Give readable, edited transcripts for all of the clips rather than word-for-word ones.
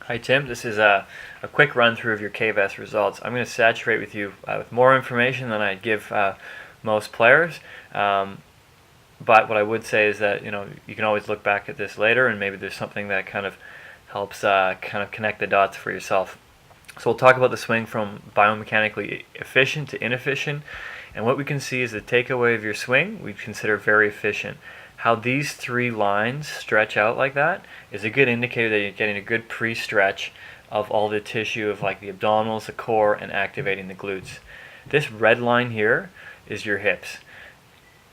Hi Tim, this is a quick run through of your KVest results. I'm going to saturate with you with more information than I give most players. But what I would say is that you can always look back at this later and maybe there's something that kind of helps kind of connect the dots for yourself. So we'll talk about the swing from biomechanically efficient to inefficient, and what we can see is the takeaway of your swing we consider very efficient. How these three lines stretch out like that is a good indicator that you're getting a good pre-stretch of all the tissue of like the abdominals, the core, and activating the glutes. This red line here is your hips.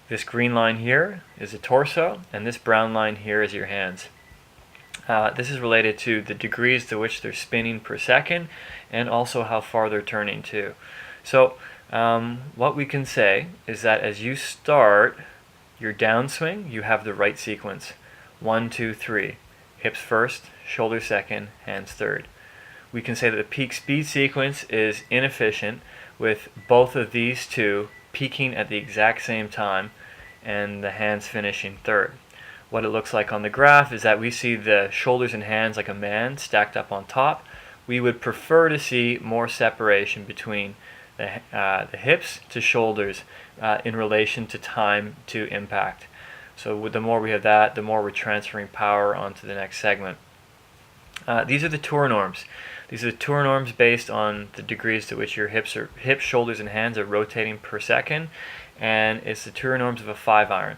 This green line here is the torso, and this brown line here is your hands. This is related to the degrees to which they're spinning per second and also how far they're turning too. So what we can say is that as you start your downswing, you have the right sequence. 1, 2, 3. Hips first, shoulders second, hands third. We can say that the peak speed sequence is inefficient with both of these two peaking at the exact same time and the hands finishing third. What it looks like on the graph is that we see the shoulders and hands like a man stacked up on top. We would prefer to see more separation between the hips to shoulders in relation to time to impact. So the more we have that, the more we're transferring power onto the next segment. These are the tour norms. These are the tour norms based on the degrees to which your hips, shoulders, and hands are rotating per second, and it's the tour norms of a 5-iron.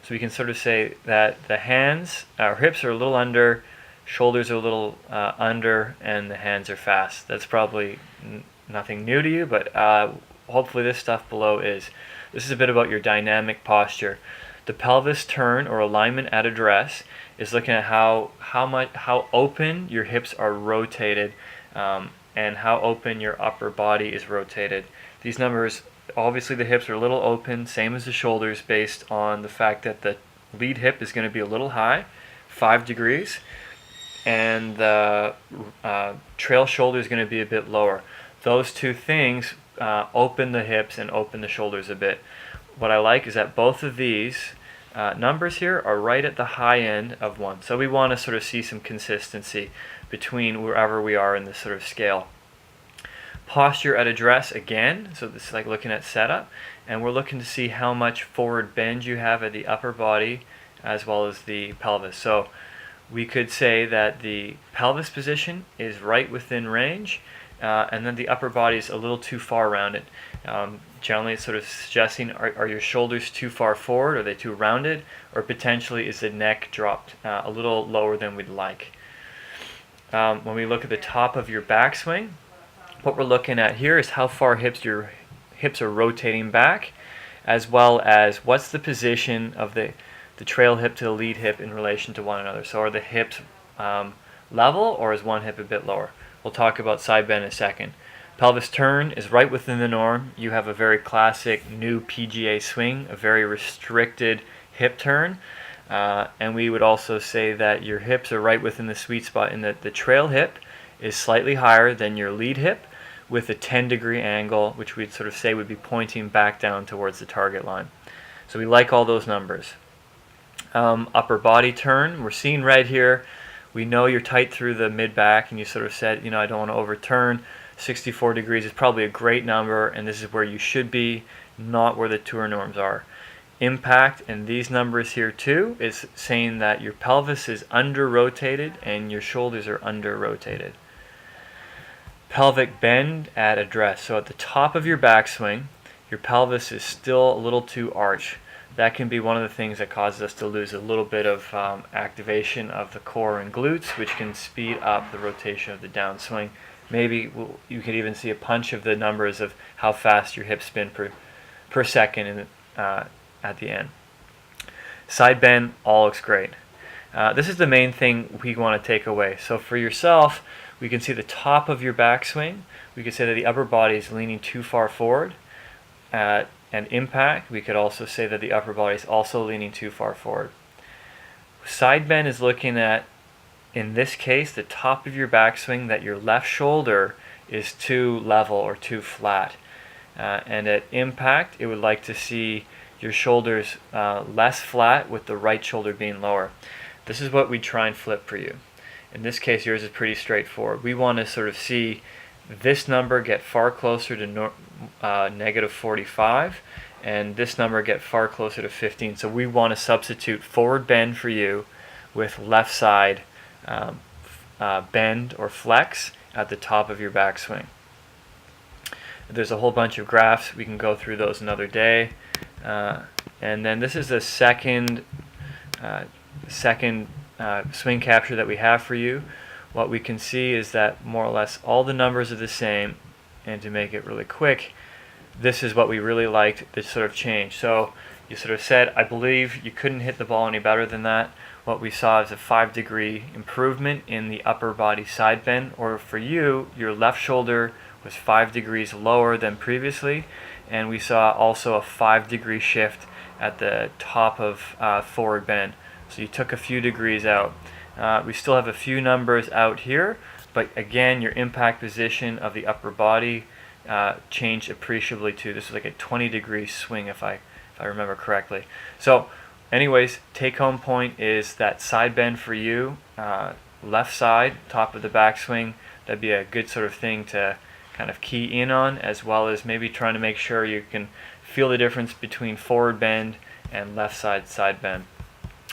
So we can sort of say that the hands, our hips are a little under, shoulders are a little under, and the hands are fast. That's probably nothing new to you, but hopefully this stuff below is. This is a bit about your dynamic posture. The pelvis turn or alignment at address is looking at how open your hips are rotated and how open your upper body is rotated. These numbers, obviously the hips are a little open, same as the shoulders, based on the fact that the lead hip is going to be a little high, 5 degrees, and the trail shoulder is going to be a bit lower. Those two things open the hips and open the shoulders a bit. What I like is that both of these numbers here are right at the high end of 1. So we want to sort of see some consistency between wherever we are in this sort of scale. Posture at address again, so this is like looking at setup, and we're looking to see how much forward bend you have at the upper body as well as the pelvis. So we could say that the pelvis position is right within range, and then the upper body is a little too far rounded. Generally it's sort of suggesting, are your shoulders too far forward, are they too rounded, or potentially is the neck dropped a little lower than we'd like. When we look at the top of your backswing, what we're looking at here is how far your hips are rotating back, as well as what's the position of the trail hip to the lead hip in relation to one another. So are the hips level, or is one hip a bit lower? We'll talk about side bend in a second. Pelvis turn is right within the norm. You have a very classic new PGA swing, a very restricted hip turn. And we would also say that your hips are right within the sweet spot in that the trail hip is slightly higher than your lead hip with a 10-degree angle, which we'd sort of say would be pointing back down towards the target line. So we like all those numbers. Upper body turn, we're seeing red here. We know you're tight through the mid-back, and you sort of said, I don't want to overturn. 64 degrees is probably a great number, and this is where you should be, not where the tour norms are. Impact, and these numbers here too, is saying that your pelvis is under-rotated and your shoulders are under-rotated. Pelvic bend at address. So at the top of your backswing, your pelvis is still a little too arched. That can be one of the things that causes us to lose a little bit of activation of the core and glutes, which can speed up the rotation of the downswing. Maybe you could even see a punch of the numbers of how fast your hips spin per second at the end. Side bend, all looks great. This is the main thing we want to take away. So for yourself, we can see the top of your backswing. We could say that the upper body is leaning too far forward. And impact, we could also say that the upper body is also leaning too far forward. Side bend is looking at, in this case, the top of your backswing, that your left shoulder is too level or too flat. And at impact, it would like to see your shoulders less flat with the right shoulder being lower. This is what we try and flip for you. In this case, yours is pretty straightforward. We want to sort of see this number get far closer to negative 45, and this number get far closer to 15. So we want to substitute forward bend for you with left side bend or flex at the top of your backswing. There's a whole bunch of graphs. We can go through those another day. And then this is the second swing capture that we have for you. What we can see is that more or less all the numbers are the same, and to make it really quick, this is what we really liked, this sort of change. So you sort of said, I believe you couldn't hit the ball any better than that. What we saw is a 5-degree improvement in the upper body side bend, or for you, your left shoulder was 5 degrees lower than previously, and we saw also a 5-degree shift at the top of forward bend. So you took a few degrees out. We still have a few numbers out here, but again, your impact position of the upper body changed appreciably too. This is like a 20-degree swing if I remember correctly. So anyways, take-home point is that side bend for you, left side, top of the backswing. That'd be a good sort of thing to kind of key in on, as well as maybe trying to make sure you can feel the difference between forward bend and left side bend.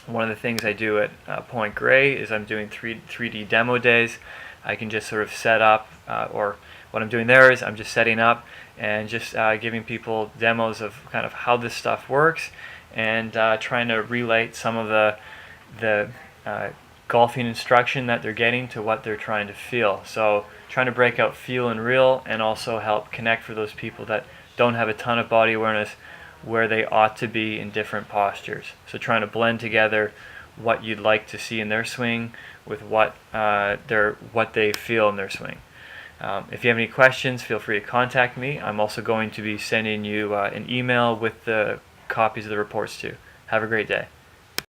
One of the things I do at Point Grey is I'm doing 3D demo days. I can just sort of set up, or what I'm doing there is I'm just setting up and just giving people demos of kind of how this stuff works, and trying to relate some of the golfing instruction that they're getting to what they're trying to feel. So trying to break out feel and real, and also help connect for those people that don't have a ton of body awareness where they ought to be in different postures. So trying to blend together what you'd like to see in their swing with what they feel in their swing. If you have any questions, feel free to contact me. I'm also going to be sending you an email with the copies of the reports too. Have a great day.